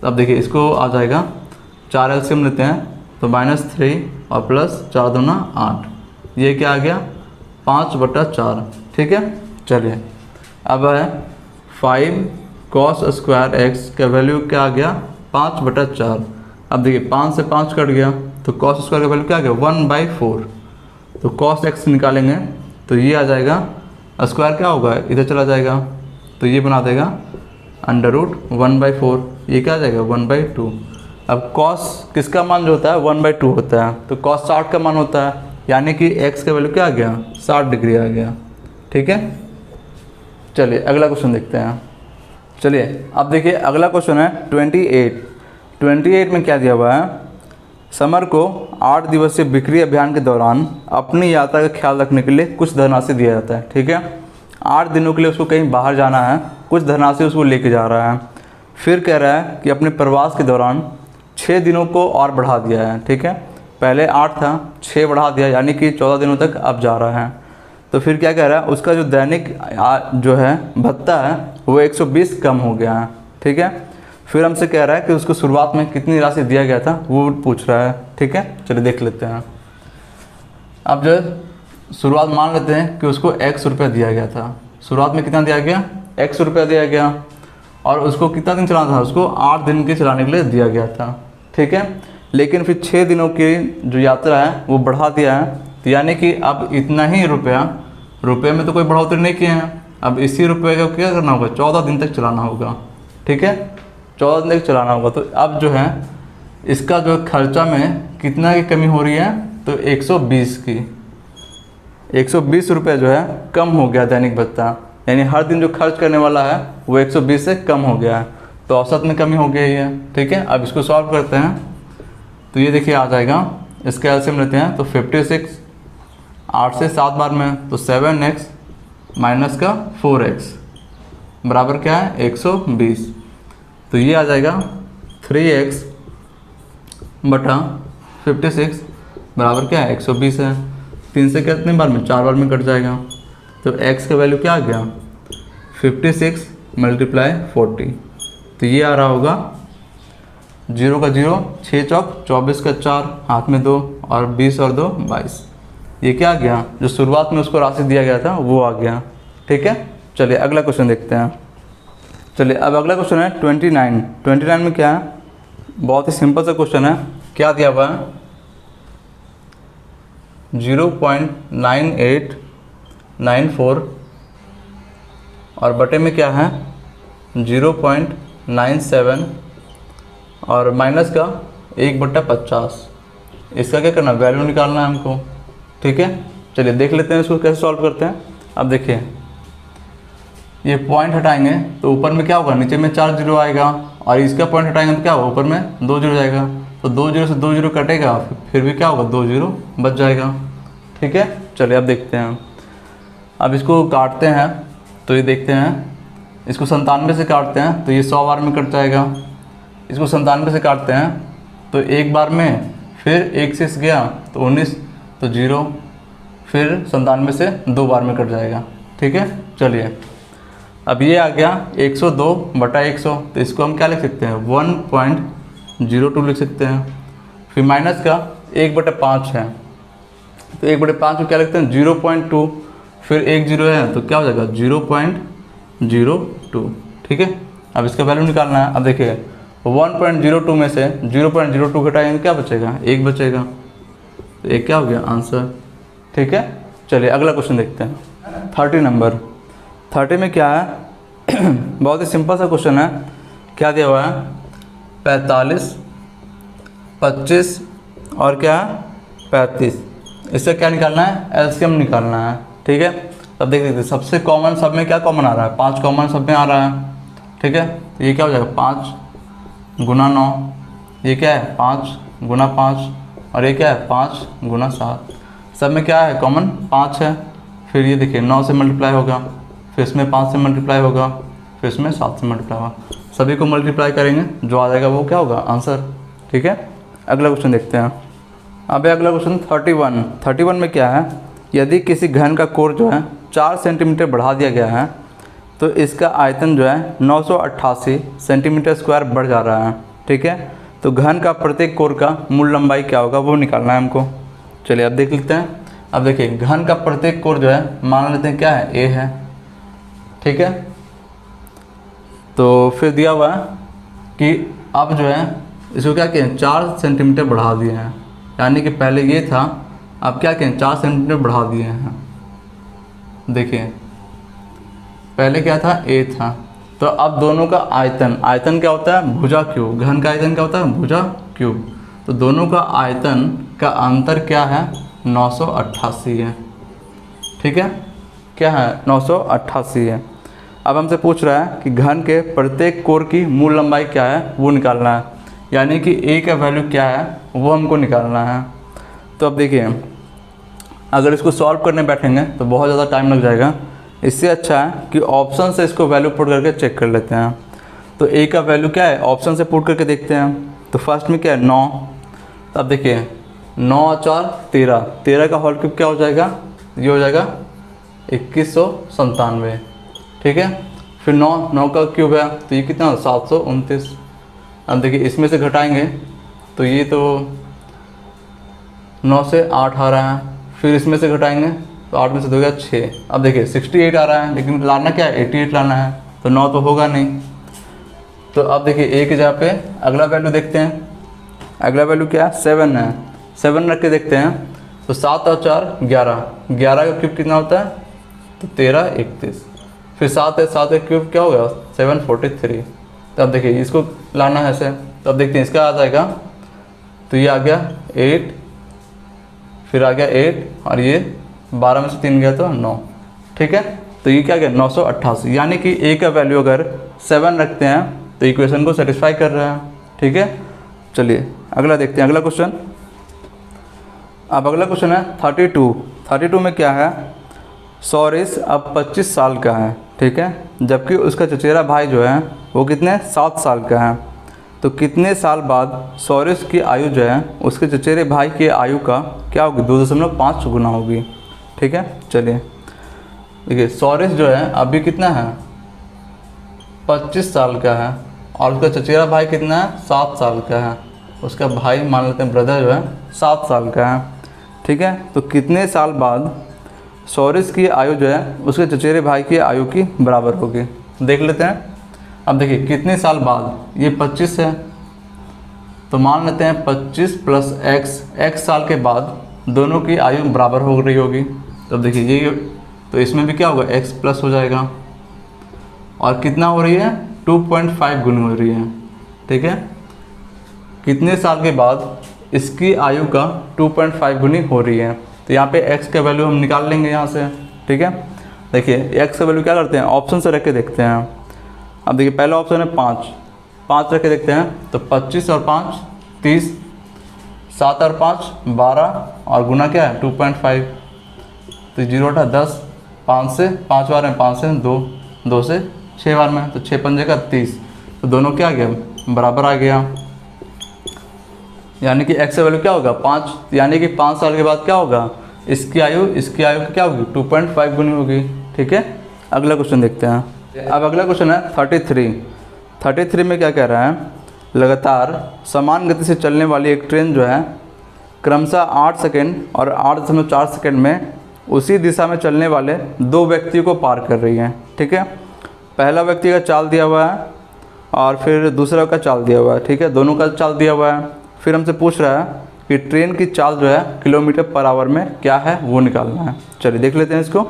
अब देखिए इसको आ जाएगा 4 एलसीएम लेते हैं तो -3 और प्लस 4 दूना 8, ये क्या आ गया 5/4। ठीक है, चलिए अब है 5 कॉस स्क्वायर एक्स का वैल्यू क्या आ गया 5/4। अब देखिए 5 से 5 कट गया तो कॉस स्क्वायर का वैल्यू क्या आ गया 1/4, तो कॉस एक्स निकालेंगे तो ये आ जाएगा, स्क्वायर क्या होगा इधर चला जाएगा तो ये बना देगा √1/4, ये क्या आ जाएगा 1/2। अब कॉस किसका मान जो होता है 1/2 होता है, तो कॉस 60 का मान होता है, यानी कि एक्स का वैल्यू क्या आ गया 60 डिग्री आ गया। ठीक है, चलिए अगला क्वेश्चन देखते हैं। चलिए अब देखिए अगला क्वेश्चन है 28 में क्या दिया हुआ है, समर को 8 दिवसीय बिक्री अभियान के दौरान अपनी यात्रा का ख्याल रखने के लिए कुछ धनराशि दिया जाता है। ठीक है, 8 दिनों के लिए उसको कहीं बाहर जाना है, कुछ धनराशि उसको लेके जा रहा है, फिर कह रहा है कि अपने प्रवास के दौरान 6 दिनों को और बढ़ा दिया है। ठीक है, पहले 8 था 6 बढ़ा दिया, यानी कि 14 दिनों तक अब जा रहा है। तो फिर क्या कह रहा है, उसका जो दैनिक जो है भत्ता है वो 120 कम हो गया है। ठीक है, फिर हमसे कह रहा है कि उसको शुरुआत में कितनी राशि दिया गया था वो पूछ रहा है। ठीक है, चलिए देख लेते हैं। अब जो शुरुआत मान लेते हैं कि उसको x रुपया दिया गया था, शुरुआत में कितना दिया गया x रुपया दिया गया, और उसको कितना दिन चलाना था, उसको 8 दिन के चलाने के लिए दिया गया था। ठीक है, लेकिन फिर 6 दिनों की जो यात्रा है वो बढ़ा दिया है, तो यानी कि अब इतना ही रुपये में तो कोई बढ़ोतरी नहीं किए हैं, अब इसी रुपये का क्या करना होगा 14 दिन तक चलाना होगा। ठीक है, 14 दिन तक चलाना होगा, तो अब जो है इसका जो खर्चा में कितना की कमी हो रही है, तो 120 की, 120 रुपये जो है कम हो गया दैनिक भत्ता, यानी हर दिन जो खर्च करने वाला है वो 120 से कम हो गया है, तो औसत में कमी हो गई है। ठीक है, अब इसको सॉल्व करते हैं, तो ये देखिए आ जाएगा, इसके एलसीएम लेते हैं तो 56, 8 से 7 बार में तो 7x माइनस का 4x बराबर क्या है 120, तो ये आ जाएगा 3x बटा 56 बराबर क्या है 120 है। 3 से कितने बार में 4 बार में कट जाएगा, तो x का वैल्यू क्या आ गया 56 मल्टीप्लाई 40, तो ये आ रहा होगा 0 का 0, 6 चौक 24 का 4, हाथ में 2 और 20 और 2 22, ये क्या आ गया जो शुरुआत में उसको राशि दिया गया था वो आ गया। ठीक है, चलिए अगला क्वेश्चन देखते हैं। चलिए अब अगला क्वेश्चन है 29 में क्या है, बहुत ही सिंपल सा क्वेश्चन है। क्या दिया हुआ है 0.9894 और बटे में क्या है 0.97 और माइनस का 1/50, इसका क्या करना वैल्यू निकालना है हमको। ठीक है, चलिए देख लेते हैं इसको कैसे सॉल्व करते हैं। अब देखिए ये पॉइंट हटाएंगे तो ऊपर में क्या होगा, नीचे में 4 जीरो आएगा, और इसका पॉइंट हटाएंगे तो क्या होगा ऊपर में 2 जीरो जाएगा, तो 2 जीरो से 2 जीरो कटेगा, फिर भी क्या होगा 2 जीरो बच जाएगा। ठीक है, चलिए अब देखते हैं, अब इसको काटते हैं तो ये देखते हैं, इसको 97 से काटते हैं तो ये 100 बार में कट जाएगा, इसको 97 से काटते हैं तो एक बार में, फिर 1 से गया तो 19 तो 0, फिर 97 से 2 बार में कट जाएगा। ठीक है, चलिए अब ये आ गया 102/100, तो इसको हम क्या लिख सकते हैं 1.02 लिख सकते हैं, फिर माइनस का 1/5 है तो 1/5 को क्या लिखते हैं 0.2, फिर 1 जीरो है तो क्या हो जाएगा 0.02। ठीक है, अब इसका वैल्यू निकालना है। अब देखिए 1.02 में से 0.02 घटाएंगे तो क्या बचेगा 1 बचेगा, तो एक क्या हो गया आंसर। ठीक है, चलिए अगला क्वेश्चन देखते हैं। 30 नंबर। 30 में क्या है? बहुत ही सिंपल सा क्वेश्चन है। क्या दिया हुआ है? 45, 25 और क्या है 35। इससे क्या निकालना है? एलसीएम निकालना है। ठीक है, तब देख लेते हैं। सबसे कॉमन सब में क्या कॉमन आ रहा है? 5 कॉमन सब में आ रहा है। ठीक है, तो ये क्या हो जाएगा? 5 गुना 9, ये क्या है? 5 गुना 5, और ये क्या है? 5 गुना 7। सब में क्या है? कॉमन 5 है। फिर ये देखिए 9 से मल्टीप्लाई होगा, फिर इसमें 5 से मल्टीप्लाई होगा, फिर इसमें 7 से मल्टीप्लाई होगा। सभी को मल्टीप्लाई करेंगे, जो आ जाएगा वो क्या होगा? आंसर। ठीक है, अगला क्वेश्चन देखते हैं। अब अगला क्वेश्चन 31। 31 में क्या है? यदि किसी घन का कोर जो है 4 सेंटीमीटर बढ़ा दिया गया है तो इसका आयतन जो है 988 सेंटीमीटर स्क्वायर बढ़ जा रहा है। ठीक है, तो घन का प्रत्येक कोर का मूल लंबाई क्या होगा वो निकालना है हमको। चलिए अब देख लेते हैं। अब देखिए घन का प्रत्येक कोर जो है मान लेते हैं क्या है? ए है। ठीक है, तो फिर दिया हुआ है कि अब जो है इसको क्या किए? 4 सेंटीमीटर बढ़ा दिए हैं, यानी कि पहले ये था, अब क्या किए? 4 सेंटीमीटर बढ़ा दिए हैं। देखिए पहले क्या था? ए था, तो अब दोनों का आयतन, आयतन क्या होता है? भुजा क्यूब। घन का आयतन क्या होता है? भुजा क्यूब। तो दोनों का आयतन का अंतर क्या है? 988 है। ठीक है, क्या है? 988 है। अब हमसे पूछ रहा है कि घन के प्रत्येक कोर की मूल लंबाई क्या है वो निकालना है, यानी कि ए का वैल्यू क्या है वो हमको निकालना है। तो अब देखिए अगर इसको सॉल्व करने बैठेंगे तो बहुत ज़्यादा टाइम लग जाएगा। इससे अच्छा है कि ऑप्शन से इसको वैल्यू पुट करके चेक कर लेते हैं। तो ए का वैल्यू क्या है? ऑप्शन से पुट करके देखते हैं। तो फर्स्ट में क्या है? 9। तो अब देखिए 9 और 4 13, 13 का होल क्यूब क्या हो जाएगा? ये हो जाएगा 2197। ठीक है, फिर 9 का क्यूब है तो ये कितना? 729। अब देखिए इसमें से घटाएंगे तो ये तो 9 से 8 आ रहा है, फिर इसमें से घटाएंगे तो 8 में से 2 गया 6। अब देखिए 68 आ रहा है, लेकिन लाना क्या है? 88 लाना है, तो 9 तो होगा नहीं। तो अब देखिए ए की जगह पे अगला वैल्यू देखते हैं। अगला वैल्यू क्या है? 7 है। 7 रख के देखते हैं। तो 7 और 4 11, 11 का क्यूब कितना होता है? तो 13 31। फिर 7 है, 7 का क्यूब क्या होगा? 743। तो अब देखिए इसको लाना है ऐसे, तो अब देखते हैं इसका आ जाएगा। तो ये आ गया 8, फिर आ गया 8, और ये 12 में से 3 गया तो 9। ठीक है, तो ये क्या गया? 988, यानी कि ए का वैल्यू अगर 7 रखते हैं तो इक्वेशन को सेटिस्फाई कर रहा है। ठीक है, चलिए अगला देखते हैं। अगला क्वेश्चन, अब अगला क्वेश्चन है 32। 32 में क्या है? सौरिश अब 25 साल का है। ठीक है, जबकि उसका चचेरा भाई जो है वो कितने? 7 साल का है। तो कितने साल बाद सौरिश की आयु जो है उसके चचेरे भाई की आयु का क्या होगी? 2.5 गुना होगी। ठीक है, चलिए देखिए सौरिश जो है अभी कितना है? 25 साल का है, और उसका चचेरा भाई कितना है? 7 साल का है। उसका भाई मान लेते हैं ब्रदर जो है 7 साल का है। ठीक है, तो कितने साल बाद सौरिश की आयु जो है उसके चचेरे भाई की आयु की बराबर होगी? देख लेते हैं। अब देखिए कितने साल बाद, ये 25 है, तो मान लेते हैं 25 प्लस x साल के बाद दोनों की आयु बराबर हो रही होगी। तो देखिए ये, तो इसमें भी क्या होगा? x प्लस हो जाएगा, और कितना हो रही है? 2.5 गुनी हो रही है। ठीक है, कितने साल के बाद इसकी आयु का 2.5 गुनी हो रही है। तो यहाँ पे x का वैल्यू हम निकाल लेंगे यहाँ से। ठीक है, देखिए x का वैल्यू क्या करते हैं? ऑप्शन से रख के देखते हैं। अब देखिए पहला ऑप्शन है 5 रख के देखते हैं। तो 25 और 5 30, 7 और 5 12, और गुना क्या है? 2.5। तो 0 8 10, 5 से 5 बार में, 5 से 2, 2 से 6 बार में, तो 6 पंजे का 30। तो दोनों क्या आ गया? बराबर आ गया, यानी कि x का वैल्यू क्या होगा? 5, यानी कि 5 साल के बाद क्या होगा? इसकी आयु क्या होगी? 2.5 गुनी होगी। ठीक है, अगला क्वेश्चन देखते हैं। अब अगला क्वेश्चन है 33। 33 में क्या कह रहा है? लगातार समान गति से चलने वाली एक ट्रेन जो है क्रमशः 8 सेकेंड और 8.4 सेकेंड में उसी दिशा में चलने वाले 2 व्यक्तियों को पार कर रही है। ठीक है, पहला व्यक्ति का चाल दिया हुआ है और फिर दूसरा का चाल दिया हुआ है। ठीक है, दोनों का चाल दिया हुआ है। फिर हमसे पूछ रहा है कि ट्रेन की चाल जो है किलोमीटर पर आवर में क्या है वो निकालना है। चलिए देख लेते हैं इसको।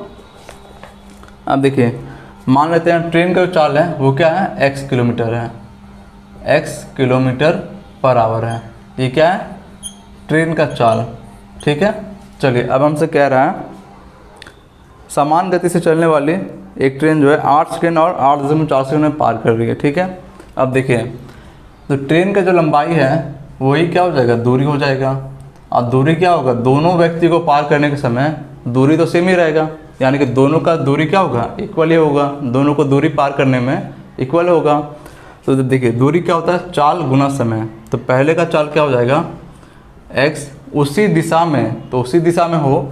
अब देखिए, मान लेते हैं ट्रेन का जो चाल है वो क्या है, x किलोमीटर है, x किलोमीटर पर आवर है। ये क्या है, ट्रेन का चाल, ठीक है। चलिए अब हमसे कह रहा है समान गति से चलने वाली एक ट्रेन जो है 8 सेकेंड और 8.4 सेकेंड में पार कर रही है, ठीक है। अब देखिए, तो ट्रेन का जो लंबाई है वही क्या हो जाएगा, दूरी हो जाएगा। और दूरी क्या होगा, दोनों व्यक्ति को पार करने के समय दूरी तो सेम ही रहेगा, यानी कि दोनों का दूरी क्या होगा, इक्वल ही होगा, दोनों को दूरी पार करने में इक्वल होगा। तो देखिए दूरी क्या होता है, चाल गुना समय। तो पहले का चाल क्या हो जाएगा, x उसी दिशा में, तो उसी दिशा में हो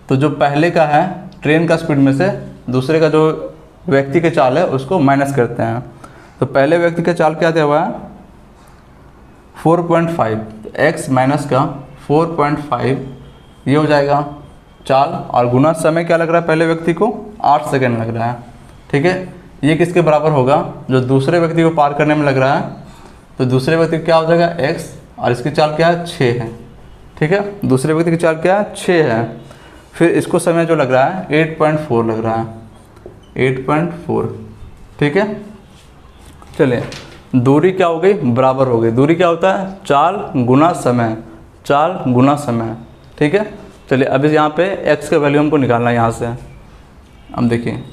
तो जो पहले का है ट्रेन का स्पीड में से दूसरे का जो व्यक्ति के चाल है उसको माइनस करते हैं। तो पहले व्यक्ति का चाल क्या दिया हुआ है, 4.5, तो x माइनस का 4.5 ये हो जाएगा चाल, और गुना समय क्या लग रहा है, पहले व्यक्ति को 8 सेकेंड लग रहा है, ठीक है। ये किसके बराबर होगा, जो दूसरे व्यक्ति को पार करने में लग रहा है, तो दूसरे व्यक्ति क्या हो जाएगा x, और इसकी चाल क्या है, 6 है, ठीक है। दूसरे व्यक्ति की चाल क्या है, 6 है। फिर इसको समय जो लग रहा है 8.4 लग रहा है, 8.4, ठीक है। चलिए दूरी क्या हो गई, बराबर हो गई। दूरी क्या होता है, चाल गुना समय, चाल गुना समय, ठीक है। चलिए अब इस यहाँ पे x का वैल्यू हमको निकालना है यहाँ से। अब देखिए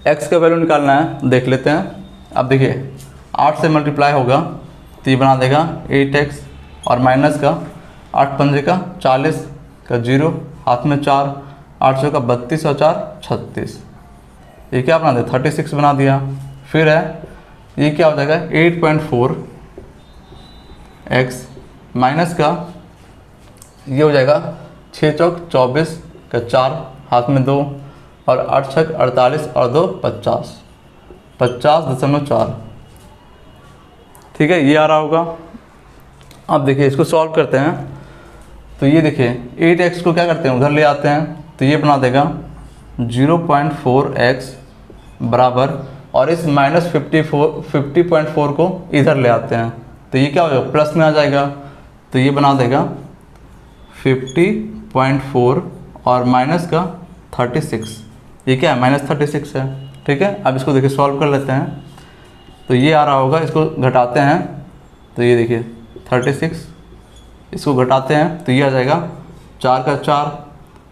x का वैल्यू निकालना है, देख लेते हैं। अब देखिए 8 से मल्टीप्लाई होगा तो ये बना देगा 8x, और माइनस का 8 पंजे का 40 का 0, हाथ में 4, 8 सौ का 32 और 4 36, ये क्या बना दिया, 36 बना दिया। फिर है ये क्या हो जाएगा 8.4 x माइनस का ये हो जाएगा 6 चौक 24 का 4, हाथ में 2, और 8 छक 48 और 2 50, 50.4, ठीक है। ये आ रहा होगा। अब देखिए इसको सॉल्व करते हैं, तो ये देखिए 8x को क्या करते हैं, उधर ले आते हैं, तो ये बना देगा 0.4x बराबर, और इस माइनस 50.4 को इधर ले आते हैं, तो ये क्या हो जाएगा, प्लस में आ जाएगा, तो ये बना देगा 50.4 और माइनस का 36, ये क्या है, माइनस 36 है, ठीक है। अब इसको देखिए सॉल्व कर लेते हैं, तो ये आ रहा होगा, इसको घटाते हैं, तो ये देखिए 36, इसको घटाते हैं तो ये आ जाएगा 4 का 4,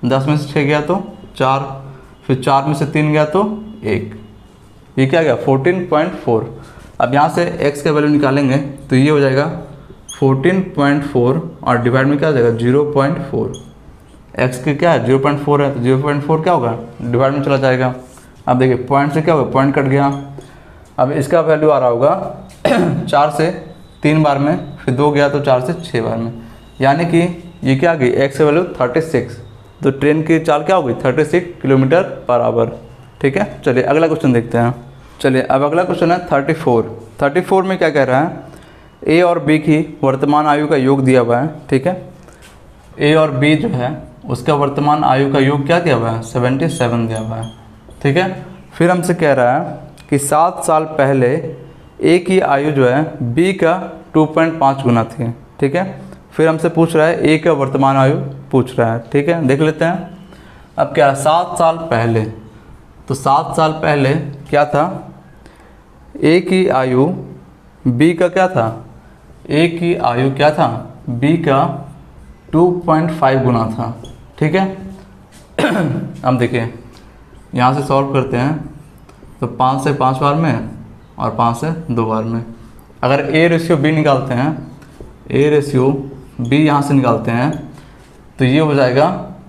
10 में से 6 गया तो 4, फिर 4 में से 3 गया तो 1, ये क्या गया 14.4। अब यहाँ से x का वैल्यू निकालेंगे तो ये हो जाएगा 14.4, और डिवाइड में क्या हो जाएगा 0.4, x के क्या है 0.4 है, तो 0.4 क्या होगा, डिवाइड में चला जाएगा। अब देखिए पॉइंट से क्या होगा, पॉइंट कट गया। अब इसका वैल्यू आ रहा होगा 4 से 3 बार में, फिर 2 गया तो 4 से 6 बार में, यानी कि ये क्या आ गई, x की वैल्यू 36, तो ट्रेन की चाल क्या हो गई 36 किलोमीटर पर आवर, ठीक है। चलिए अगला क्वेश्चन देखते हैं। चलिए अब अगला क्वेश्चन है 34 में क्या कह रहा है, a और b की वर्तमान आयु का योग दिया हुआ है, ठीक है। a और b जो है उसका वर्तमान आयु का योग क्या दिया हुआ है, 77 दिया हुआ है, ठीक है। फिर हमसे कह रहा है कि 7 साल पहले a की आयु जो है b का 2.5 गुना थी, ठीक है। फिर हमसे पूछ रहा है a का वर्तमान आयु पूछ रहा है, ठीक है। देख लेते हैं। अब क्या 7 साल पहले, तो 7 साल पहले क्या था, a की आयु b का क्या था, a की आयु क्या था, b का 2.5 गुना था, ठीक है। अब देखिए यहाँ से सॉल्व करते हैं, तो 5 से 5 बार में और 5 से 2 बार में, अगर a रेशियो b निकालते हैं, a रेशियो b यहाँ से निकालते हैं, तो ये हो जाएगा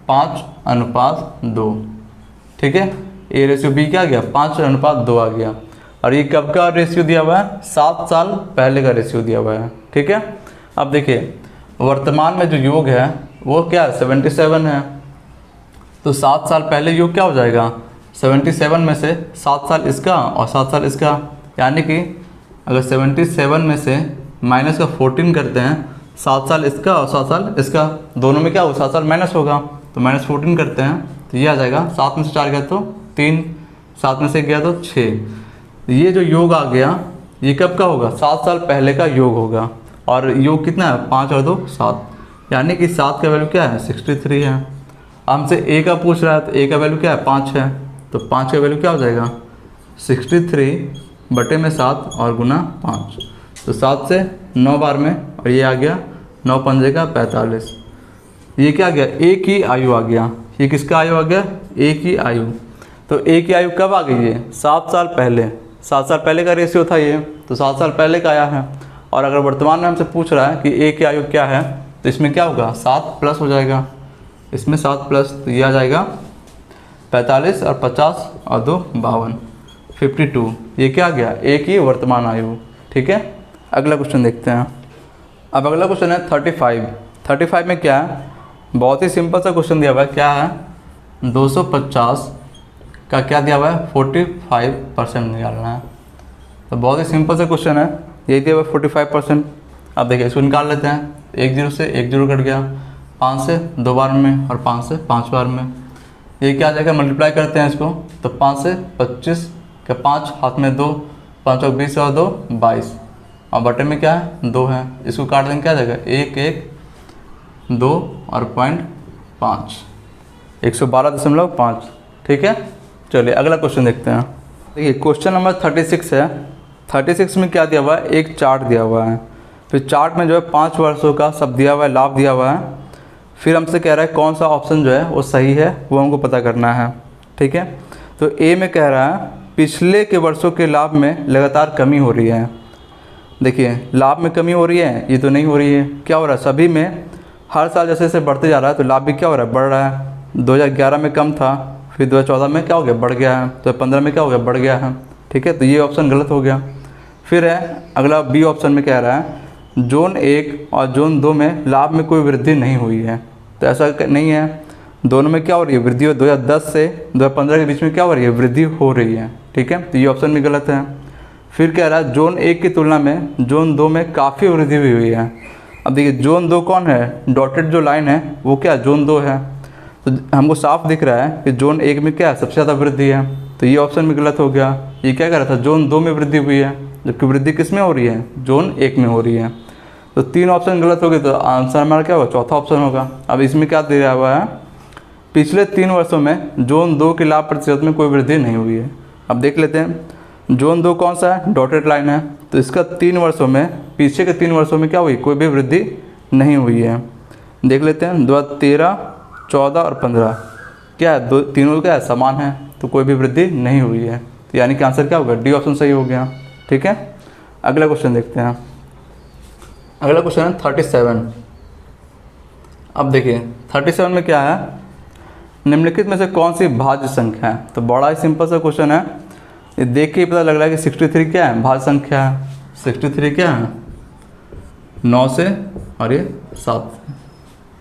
5:2, ठीक है। a रेशियो b क्या आ गया, 5:2 आ गया। और ये कब का रेशियो दिया हुआ है, 7 साल पहले का रेशियो दिया हुआ है, ठीक है। अब देखिए वर्तमान में जो योग है वो क्या है, 77 है, तो 7 साल पहले योग क्या हो जाएगा, 77 में से 7 साल इसका और 7 साल इसका, यानी कि अगर 77 में से माइनस का 14 करते हैं, 7 साल इसका और 7 साल इसका, दोनों में क्या होगा, 7 साल माइनस होगा, तो माइनस 14 करते हैं, तो ये आ जाएगा 7 में से 4 गया तो 3, 7 में से 1 गया तो 6। ये जो योग आ गया ये कब का होगा, 7 साल पहले का योग होगा। और योग कितना है 5 और 2 7, यानी कि 7 का वैल्यू क्या है 63 है। हमसे ए का पूछ रहा है तो ए का वैल्यू क्या है 5 है, तो 5 का वैल्यू क्या हो जाएगा 63 बटे में 7 और गुना 5, तो 7 से 9 बार में, और ये आ गया 9 पंजे का 45। ये क्या आ गया ए की आयु आ गया, ये किसका आयु आ गया ए की आयु। तो ए की आयु कब आ गई है 7 साल पहले, 7 साल पहले का रेशियो था ये, तो 7 साल पहले का आया है। और अगर वर्तमान में हमसे पूछ रहा है कि ए की आयु क्या है, तो इसमें क्या होगा 7 प्लस हो जाएगा, इसमें 7 प्लस, तो ये आ जाएगा 45 और 50 और 2 52, 52। ये क्या आ गया ए की वर्तमान आयु। ठीक है, अगला क्वेश्चन देखते हैं। अब अगला क्वेश्चन है 35 में क्या है, बहुत ही सिंपल सा क्वेश्चन दिया हुआ है। क्या है 250 का क्या दिया हुआ है 45% निकालना है। तो बहुत ही सिंपल सा क्वेश्चन है, यही दिया हुआ है 45%। अब देखिए इसको निकाल लेते हैं, 1 0 से 1 0 कट गया, 5 से 2 बार में और 5 से 5 बार में। ये क्या आ जाएगा, मल्टीप्लाई करते हैं इसको, तो 5 से 25 का 5 हाथ में 2, 5 और 20 और 2 22, और बटे में क्या है 2 है। इसको काट देंगे क्या आ जाएगा 1 1 2 और 0.5, 112.5। ठीक है, चलिए अगला क्वेश्चन देखते हैं। देखिए क्वेश्चन नंबर 36 है। 36 में क्या दिया हुआ है, एक चार्ट दिया हुआ है, फिर चार्ट में जो है 5 वर्षों का सब दिया हुआ है, लाभ दिया हुआ है। फिर हमसे कह रहा है कौन सा ऑप्शन जो है वो सही है, वो हमको पता करना है। ठीक है, तो ए में कह रहा है पिछले के वर्षों के लाभ में लगातार कमी हो रही है। देखिए लाभ में कमी हो रही है, ये तो नहीं हो रही है। क्या हो रहा है, सभी में हर साल जैसे जैसे बढ़ते जा रहा है, तो लाभ भी क्या हो रहा है, बढ़ रहा है। 2011 में कम था, फिर 2014 में क्या हो गया, बढ़ गया है, 2015 में क्या हो गया, बढ़ गया है। ठीक है, तो ये ऑप्शन गलत हो गया। फिर है अगला बी ऑप्शन में कह रहा है जोन 1 और जोन 2 में लाभ में कोई वृद्धि नहीं हुई है। तो ऐसा नहीं है, दोनों में क्या हो रही है वृद्धि, 2010 से 2015 के बीच में क्या हो रही है, वृद्धि हो रही है। ठीक है, तो ये ऑप्शन भी गलत है। फिर कह रहा है जोन 1 की तुलना में जोन 2 में काफ़ी वृद्धि भी हुई है। अब देखिए जोन 2 कौन है, डॉटेड जो लाइन है वो क्या जोन 2 है। तो हमको साफ दिख रहा है कि जोन 1 में क्या है, सबसे ज़्यादा वृद्धि है, तो ये ऑप्शन भी गलत हो गया। ये क्या कह रहा था, जोन 2 में वृद्धि हुई है, जबकि वृद्धि किस में हो रही है, जोन 1 में हो रही है। तो 3 ऑप्शन गलत हो गए, तो आंसर हमारा क्या होगा, चौथा ऑप्शन होगा। अब इसमें क्या दिया हुआ है, पिछले 3 वर्षों में जोन 2 के लाभ प्रतिशत में कोई वृद्धि नहीं हुई है। अब देख लेते हैं जोन 2 कौन सा है, डॉटेड लाइन है, तो इसका 3 वर्षों में, पीछे के 3 वर्षों में क्या हुई, कोई भी वृद्धि नहीं हुई है। देख लेते हैं 2013, 14 और 15 क्या है, तीनों क्या है, समान है, तो कोई भी वृद्धि नहीं हुई है। तो यानी कि आंसर क्या होगा, डी ऑप्शन सही हो गया। ठीक है, अगला क्वेश्चन देखते हैं। अगला क्वेश्चन है 37। अब देखिए 37 में क्या है, निम्नलिखित में से कौन सी भाज्य संख्या है। तो बड़ा ही सिंपल सा क्वेश्चन है, ये देख के ही पता लग रहा है कि 63 क्या है, भाज्य संख्या है। 63 क्या है, 9 से और ये 7,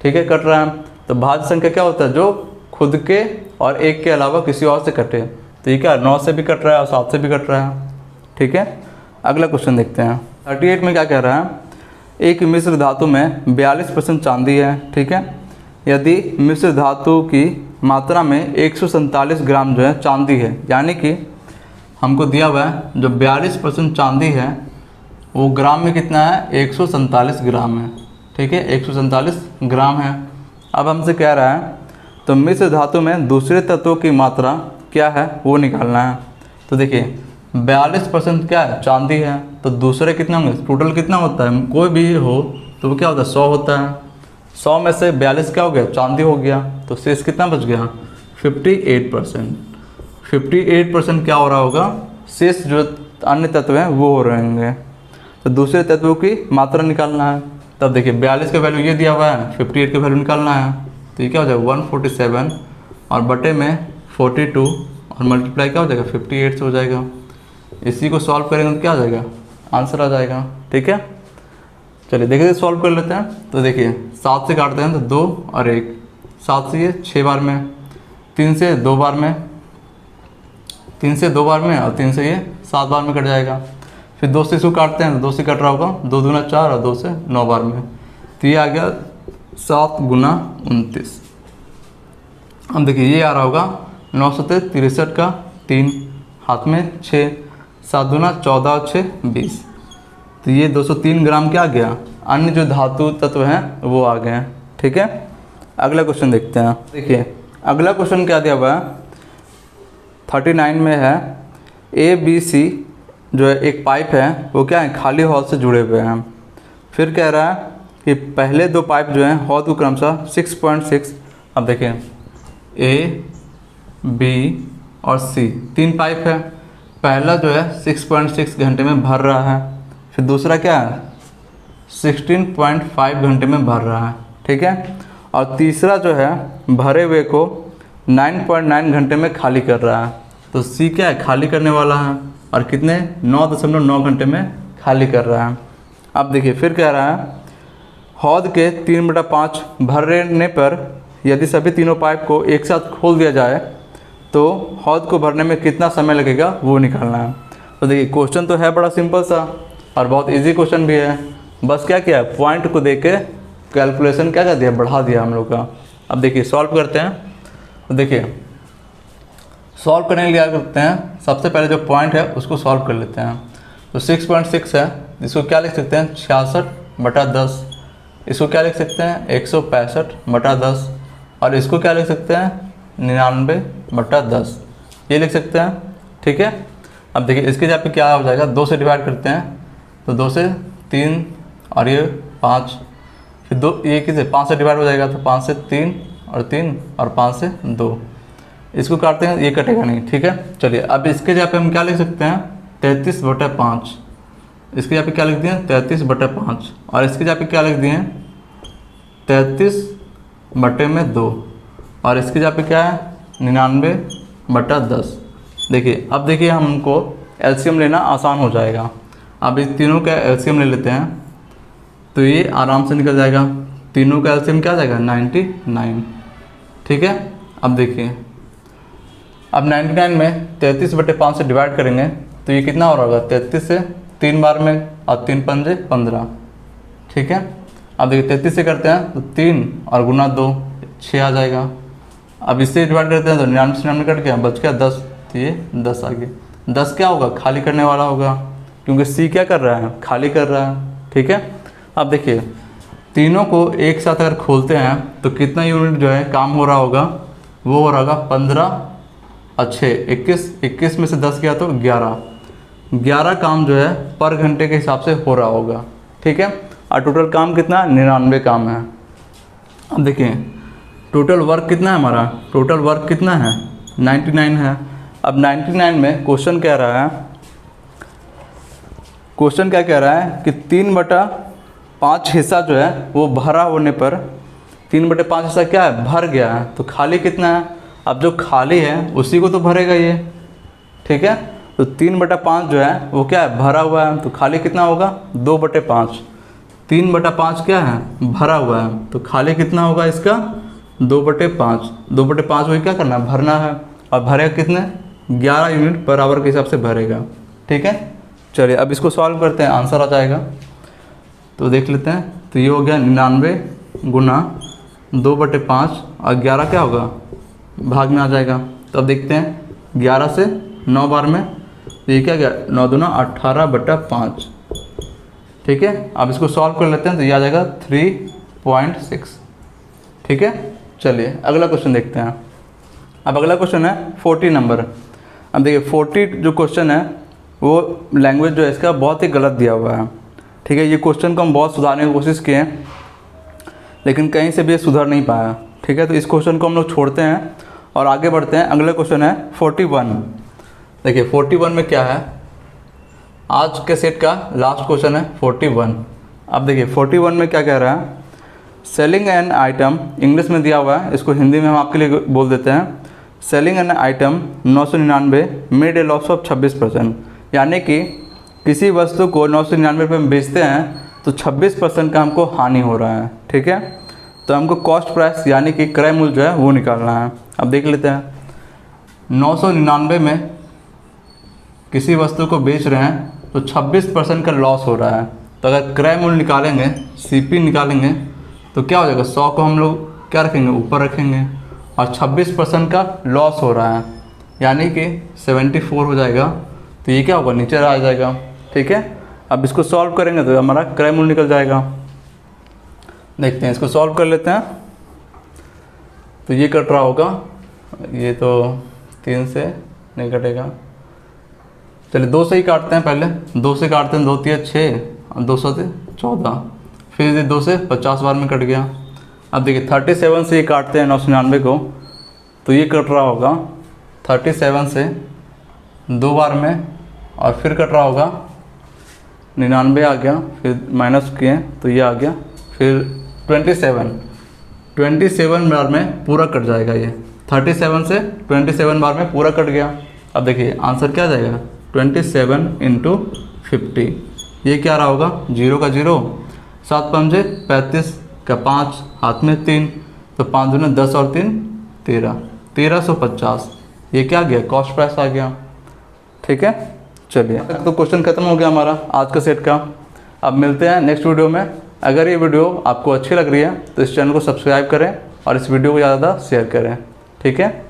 ठीक है, कट रहा है। तो भाज्य संख्या क्या होता है, जो खुद के और एक के अलावा किसी और से कटे। तो ये क्या 9 से भी कट रहा है और 7 से भी कट रहा है। ठीक है, अगला क्वेश्चन देखते हैं। 38 में क्या कह रहा है, एक मिश्र धातु में 42% चांदी है। ठीक है, यदि मिश्र धातु की मात्रा में 147 ग्राम जो है चांदी है, यानी कि हमको दिया हुआ है जो 42% चांदी है वो ग्राम में कितना है, 147 ग्राम है। ठीक है, 147 ग्राम है। अब हमसे कह रहा है तो मिश्र धातु में दूसरे तत्वों की मात्रा क्या है वो निकालना है। तो देखिए 42% क्या है, चांदी है, तो दूसरे कितना होंगे, टोटल कितना होता है, कोई भी हो तो वो क्या होता है, 100 होता है। 100 में से 42 क्या हो गया, चांदी हो गया, तो शेष कितना बच गया, 58%। 58% क्या हो रहा होगा, शेष जो अन्य तत्व हैं वो हो रहे होंगे। तो दूसरे तत्वों की मात्रा निकालना है। तब देखिए 42 का वैल्यू ये दिया हुआ है, 58 का वैल्यू निकालना है। तो ये क्या हो जाएगा 147 और बटे में 42 और मल्टीप्लाई क्या हो जाएगा 58 से हो जाएगा। इसी को सॉल्व करेंगे तो क्या आ जाएगा, आंसर आ जाएगा। ठीक है, चलिए देखिए सॉल्व कर लेते हैं। तो देखिए 7 से काटते हैं तो 2 और 1, 7 से ये 6 बार में, 3 से 2 बार में, 3 से 2 बार में और 3 से ये 7 बार में कट जाएगा। फिर 2 से इसको काटते हैं तो 2 से कट रहा होगा, 2 दूना 4 और 2 से 9 बार में, तो ये आ गया 7 गुना 29। अब देखिए ये आ रहा होगा 9 सत्ते 63 का 3, हाथ में 6, 7 दूना 14 और 6 20, तो ये 203 ग्राम क्या आ गया, अन्य जो धातु तत्व हैं वो आ गए हैं। ठीक है, अगला क्वेश्चन देखते हैं। देखिए अगला क्वेश्चन क्या दिया हुआ है, 39 में है ABC जो है एक पाइप है वो क्या है, खाली हौद से जुड़े हुए हैं। फिर कह रहा है कि पहले दो पाइप जो हैं हौद को क्रमशः 6.6, अब देखिए A, B और C तीन पाइप है। पहला जो है 6.6 घंटे में भर रहा है, फिर दूसरा क्या है 16.5 घंटे में भर रहा है। ठीक है, और तीसरा जो है भरे हुए को 9.9 घंटे में खाली कर रहा है। तो C क्या है, खाली करने वाला है, और कितने 9.9 घंटे में खाली कर रहा है। अब देखिए फिर कह रहा है हौद के 3/5 भरने पर यदि सभी तीनों पाइप को एक साथ खोल दिया जाए तो हौद को भरने में कितना समय लगेगा वो निकालना है। तो देखिए क्वेश्चन तो है बड़ा सिंपल सा और बहुत इजी क्वेश्चन भी है, बस क्या किया पॉइंट को देके कैलकुलेशन क्या कर दिया, बढ़ा दिया हम लोग का। अब देखिए सॉल्व करते हैं। तो देखिए सॉल्व करने के लिए क्या करते हैं, सबसे पहले जो पॉइंट है उसको सॉल्व कर लेते हैं। तो 6.6 है, इसको क्या लिख सकते हैं 66/10, इसको क्या लिख सकते हैं 165/10, और इसको क्या लिख सकते हैं 99/10, ये लिख सकते हैं। ठीक है, अब देखिए इसके जगह पे क्या हो जाएगा, 2 से डिवाइड करते हैं तो 2 से 3 और ये 5, फिर 2 ये किसे 5 से डिवाइड हो जाएगा तो 5 से 3 और 3 और 5 से 2, इसको काटते हैं ये कटेगा नहीं। ठीक है, चलिए अब इसके जगह पे हम क्या लिख सकते हैं 33/5, इसके जगह पे क्या लिख दिए 33/5, और इसके जगह पे क्या लिख दिए 33/2, और इसके जगह पे क्या है 99/10। देखिए अब देखिए हमको एलसीएम लेना आसान हो जाएगा। अब इस तीनों का एलसीएम ले लेते हैं तो ये आराम से निकल जाएगा, तीनों का एलसीएम क्या आ जाएगा 99। ठीक है, अब देखिए अब 99 में 33/5 से डिवाइड करेंगे तो ये कितना हो रहा होगा 33 से 3 बार में और 3 पंजे 15। ठीक है, अब देखिए 33 से करते हैं तो 3 और गुना 2 6 आ जाएगा। अब इससे डिवाइड करते हैं तो 99 से 99 कट गया, बच गया 10, तो ये 10 आ गया। 10 क्या होगा, खाली करने वाला होगा, क्योंकि सी क्या कर रहा है खाली कर रहा है। ठीक है, अब देखिए तीनों को एक साथ अगर खोलते हैं तो कितना यूनिट जो है काम हो रहा होगा, वो हो रहा होगा 15 और 6 21, 21 में से 10 गया तो 11 काम जो है पर घंटे के हिसाब से हो रहा होगा। ठीक है, और टोटल काम कितना 99 काम है। अब देखिए टोटल वर्क कितना है हमारा, टोटल वर्क कितना है 99 है। अब 99 में क्वेश्चन कह रहा है, क्वेश्चन क्या कह रहा है कि 3/5 हिस्सा जो है वो भरा होने पर 3/5 हिस्सा क्या है भर गया है, तो खाली कितना है, अब जो खाली है उसी को तो भरेगा ये। ठीक है, तो 3/5 जो है वो क्या है भरा हुआ है, तो खाली कितना होगा 2/5। 3/5 क्या है भरा हुआ है, तो खाली कितना होगा इसका 2/5। 2/5 वही क्या करना है भरना है, और भरेगा कितने 11 यूनिट बराबर के हिसाब से भरेगा। ठीक है, चलिए अब इसको सॉल्व करते हैं, आंसर आ जाएगा। तो देख लेते हैं, तो ये हो गया 99 गुना 2/5 और 11 क्या होगा भाग में आ जाएगा। तो अब देखते हैं 11 से 9 बार में, तो ये क्या गया 9 दूना 18/5। ठीक है, अब इसको सॉल्व कर लेते हैं तो ये आ जाएगा 3.6। ठीक है, चलिए अगला क्वेश्चन देखते हैं। अब अगला क्वेश्चन है 40 नंबर। अब देखिए 40 जो क्वेश्चन है वो लैंग्वेज जो है इसका बहुत ही गलत दिया हुआ है। ठीक है, ये क्वेश्चन को हम बहुत सुधारने की कोशिश किए लेकिन कहीं से भी ये सुधर नहीं पाया। ठीक है, तो इस क्वेश्चन को हम लोग छोड़ते हैं और आगे बढ़ते हैं। अगला क्वेश्चन है 41। देखिए 41 में क्या है, आज के सेट का लास्ट क्वेश्चन है 41। अब देखिए 41 में क्या कह रहा है, सेलिंग एन आइटम, इंग्लिश में दिया हुआ है, इसको हिंदी में हम आपके लिए बोल देते हैं। Selling an item 999 made a loss of 26%, यानी कि किसी वस्तु को 999 रुपये में बेचते हैं तो 26% का हमको हानि हो रहा है। ठीक है, तो हमको कॉस्ट प्राइस यानी कि क्रय मूल्य जो है वो निकालना है। अब देख लेते हैं 999 में किसी वस्तु को बेच रहे हैं तो 26% का लॉस हो रहा है। तो अगर क्रय मूल्य निकालेंगे, सीपी निकालेंगे, तो क्या हो जाएगा 100 को हम लोग क्या रखेंगे ऊपर रखेंगे, और 26% का लॉस हो रहा है यानी कि 74 हो जाएगा। तो ये क्या होगा नीचे आ जाएगा। ठीक है, अब इसको सॉल्व करेंगे तो हमारा क्रय मूल्य निकल जाएगा। देखते हैं, इसको सॉल्व कर लेते हैं। तो ये कट रहा होगा, ये तो 3 से नहीं कटेगा, चलिए 2 से ही काटते हैं। पहले 2 से काटते हैं, 2 3 6 और 2 से 14, फिर ये 2 से 50 बार में कट गया। अब देखिए 37 से ये काटते हैं 999 को, तो ये कट रहा होगा 37 से 2 बार में, और फिर कट रहा होगा 99 आ गया, फिर माइनस किए तो ये आ गया, फिर 27 बार में पूरा कट जाएगा। ये 37 से 27 बार में पूरा कट गया। अब देखिए आंसर क्या आ जाएगा, 27 × 50, ये क्या रहा होगा, 0 का 0, 7 5 35 का 5, हाथ में 3, तो 5 दूनी 10 और 3 13, 1350, ये क्या गया, कॉस्ट प्राइस आ गया। ठीक है, चलिए तो क्वेश्चन खत्म हो गया हमारा आज का सेट का। अब मिलते हैं नेक्स्ट वीडियो में। अगर ये वीडियो आपको अच्छी लग रही है तो इस चैनल को सब्सक्राइब करें और इस वीडियो को ज़्यादा शेयर करें। ठीक है।